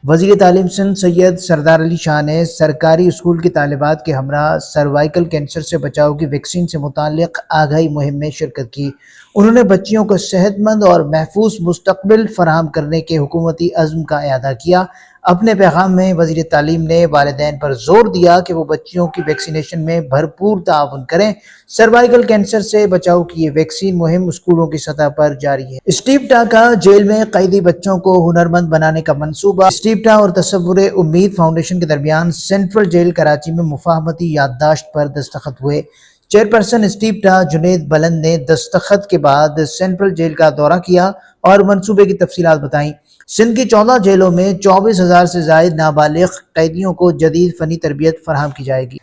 وزیر تعلیم سندھ سید سردار علی شاہ نے سرکاری اسکول کی طالبات کے ہمراہ سروائیکل کینسر سے بچاؤ کی ویکسین سے متعلق آگاہی مہم میں شرکت کی۔ انہوں نے بچیوں کو صحت مند اور محفوظ مستقبل فراہم کرنے کے حکومتی عزم کا اعادہ کیا۔ اپنے پیغام میں وزیر تعلیم نے والدین پر زور دیا کہ وہ بچیوں کی ویکسینیشن میں بھرپور تعاون کریں۔ سروائیکل کینسر سے بچاؤ کی یہ ویکسین مہم اسکولوں کی سطح پر جاری ہے۔ اسٹیپٹا کا جیل میں قیدی بچوں کو ہنرمند بنانے کا منصوبہ۔ اسٹیپٹا اور تصور امید فاؤنڈیشن کے درمیان سینٹرل جیل کراچی میں مفاہمتی یادداشت پر دستخط ہوئے۔ چیئرپرسن اسٹیپٹا جنید بلند نے دستخط کے بعد سینٹرل جیل کا دورہ کیا اور منصوبے کی تفصیلات بتائیں۔ سندھ کی 14 جیلوں میں 24,000 سے زائد نابالغ قیدیوں کو جدید فنی تربیت فراہم کی جائے گی۔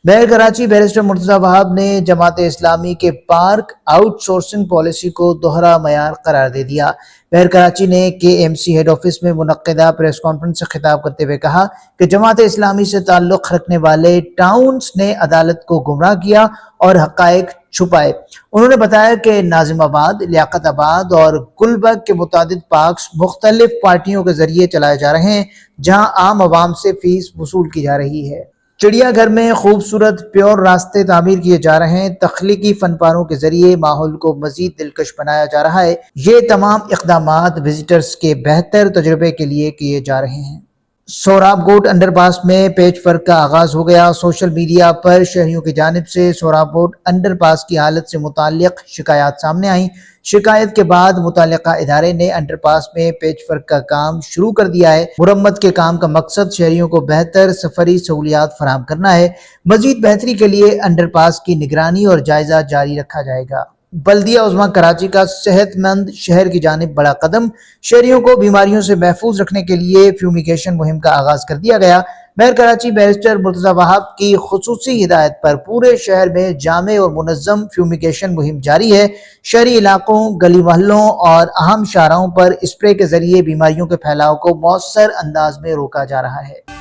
میئر کراچی بیرسٹر مرتضی وہاب نے جماعت اسلامی کے پارک آؤٹ سورسنگ پالیسی کو دوہرا معیار قرار دے دیا۔ میئر کراچی نے KMC ہیڈ آفس میں منعقدہ پریس کانفرنس سے خطاب کرتے ہوئے کہا کہ جماعت اسلامی سے تعلق رکھنے والے ٹاؤنز نے عدالت کو گمراہ کیا اور حقائق چھپائے۔ انہوں نے بتایا کہ ناظم آباد، لیاقت آباد اور گلبرگ کے متعدد پارکس مختلف پارٹیوں کے ذریعے چلائے جا رہے ہیں، جہاں عام عوام سے فیس وصول کی جا رہی ہے۔ چڑیا گھر میں خوبصورت پیور راستے تعمیر کیے جا رہے ہیں۔ تخلیقی فن پاروں کے ذریعے ماحول کو مزید دلکش بنایا جا رہا ہے۔ یہ تمام اقدامات وزٹرز کے بہتر تجربے کے لیے کیے جا رہے ہیں۔ سوراب گوٹ انڈر پاس میں پیچ ورک کا آغاز ہو گیا۔ سوشل میڈیا پر شہریوں کی جانب سے سوراب گوٹ انڈر پاس کی حالت سے متعلق شکایات سامنے آئیں۔ شکایت کے بعد متعلقہ ادارے نے انڈر پاس میں پیچ ورک کا کام شروع کر دیا ہے۔ مرمت کے کام کا مقصد شہریوں کو بہتر سفری سہولیات فراہم کرنا ہے۔ مزید بہتری کے لیے انڈر پاس کی نگرانی اور جائزہ جاری رکھا جائے گا۔ بلدیہ عظمیٰ کراچی کا صحت مند شہر کی جانب بڑا قدم۔ شہریوں کو بیماریوں سے محفوظ رکھنے کے لیے فیومیگیشن مہم کا آغاز کر دیا گیا۔ میئر کراچی بیرسٹر مرتضی وہاب کی خصوصی ہدایت پر پورے شہر میں جامع اور منظم فیومیگیشن مہم جاری ہے۔ شہری علاقوں، گلی محلوں اور اہم شاہراہوں پر اسپرے کے ذریعے بیماریوں کے پھیلاؤ کو مؤثر انداز میں روکا جا رہا ہے۔